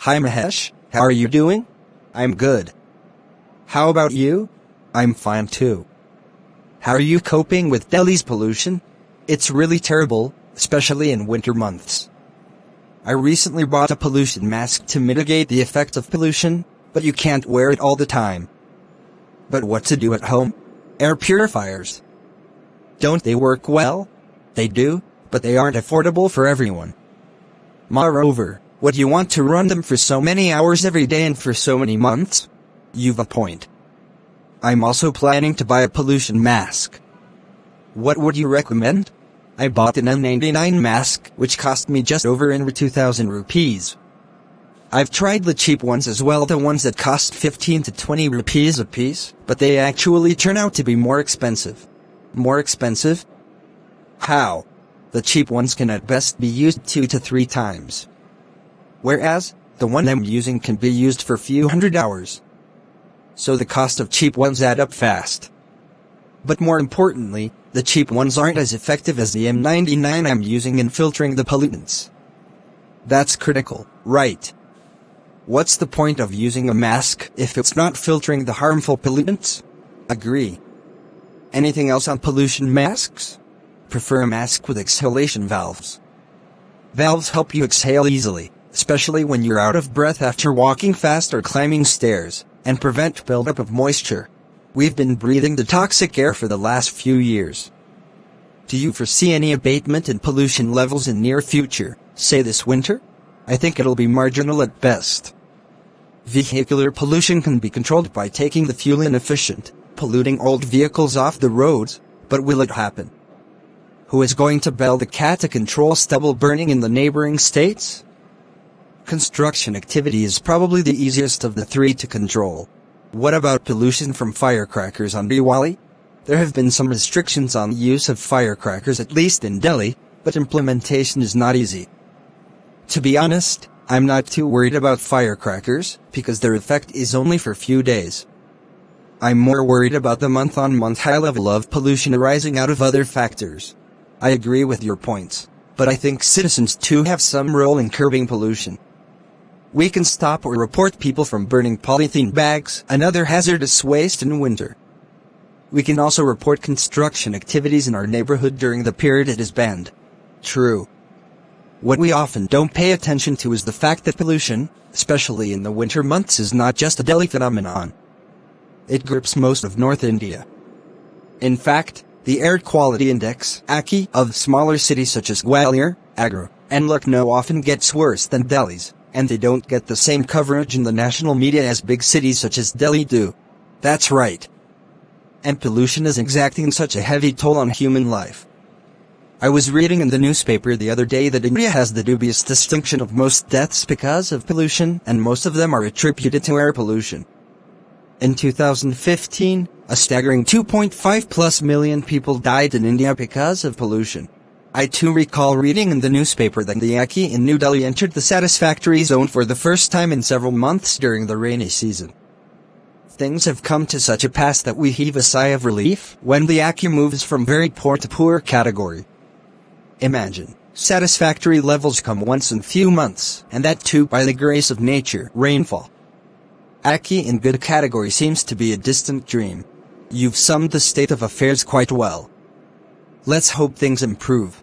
Hi Mahesh, how are you doing? I'm good. How about you? I'm fine too. How are you coping with Delhi's pollution? It's really terrible, especially in winter months. I recently bought a pollution mask to mitigate the effect of pollution, but you can't wear it all the time. But what to do at home? Air purifiers. Don't they work well? They do, but they aren't affordable for everyone. Moreover, would you want to run them for so many hours every day and for so many months? You've a point. I'm also planning to buy a pollution mask. What would you recommend? I bought an N99 mask, which cost me just over 2,000 rupees. I've tried the cheap ones as well, the ones that cost 15 to 20 rupees a piece, but they actually turn out to be more expensive. More expensive? How? The cheap ones can at best be used 2 to 3 times. Whereas, the one I'm using can be used for a few hundred hours. So the cost of cheap ones add up fast. But more importantly, the cheap ones aren't as effective as the N99 I'm using in filtering the pollutants. That's critical, right? What's the point of using a mask if it's not filtering the harmful pollutants? Agree. Anything else on pollution masks? Prefer a mask with exhalation valves. Valves help you exhale easily, especially when you're out of breath after walking fast or climbing stairs, and prevent buildup of moisture. We've been breathing the toxic air for the last few years. Do you foresee any abatement in pollution levels in near future, say this winter? I think it'll be marginal at best. Vehicular pollution can be controlled by taking the fuel inefficient, polluting old vehicles off the roads, but will it happen? Who is going to bell the cat to control stubble burning in the neighboring states? Construction activity is probably the easiest of the three to control. What about pollution from firecrackers on Diwali? There have been some restrictions on the use of firecrackers, at least in Delhi, but implementation is not easy. To be honest, I'm not too worried about firecrackers, because their effect is only for a few days. I'm more worried about the month-on-month high level of pollution arising out of other factors. I agree with your points, but I think citizens too have some role in curbing pollution. We can stop or report people from burning polythene bags and other hazardous waste in winter. We can also report construction activities in our neighborhood during the period it is banned. True. What we often don't pay attention to is the fact that pollution, especially in the winter months, is not just a Delhi phenomenon. It grips most of North India. In fact, the Air Quality Index (AQI) of smaller cities such as Gwalior, Agra, and Lucknow often gets worse than Delhi's, and they don't get the same coverage in the national media as big cities such as Delhi do. That's right. And pollution is exacting such a heavy toll on human life. I was reading in the newspaper the other day that India has the dubious distinction of most deaths because of pollution, and most of them are attributed to air pollution. In 2015, a staggering 2.5+ million people died in India because of pollution. I too recall reading in the newspaper that the AQI in New Delhi entered the satisfactory zone for the first time in several months during the rainy season. Things have come to such a pass that we heave a sigh of relief when the AQI moves from very poor to poor category. Imagine, satisfactory levels come once in few months, and that too by the grace of nature, rainfall. AQI in good category seems to be a distant dream. You've summed the state of affairs quite well. Let's hope things improve.